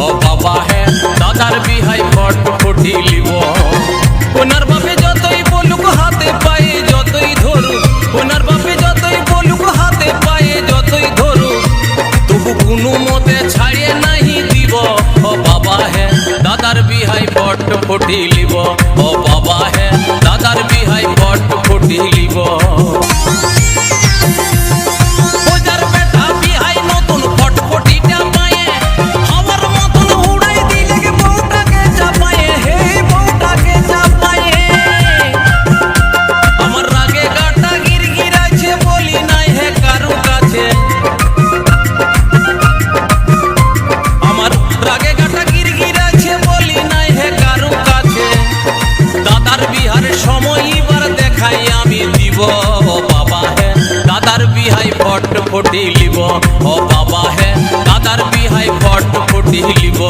ও বাবা হে দাদার বিহাই ফটফটি লিব। ওনার বাপে যতই বলুক হাতে পায়ে যতই ধরুক, ওনার বাপে যতই বলুক হাতে পায়ে যতই ধরুক, তবু কোনো মতে ছাড়িয়ে নাহি দিব। ও বাবা হে দাদার বিহাই ফটফটি লিব। ও বাবা হে দাদার বিহাই ফটফটি লিব। ফটফটি লিব। ও বাবা হে দাদার বিহাই ফটফটি লিব।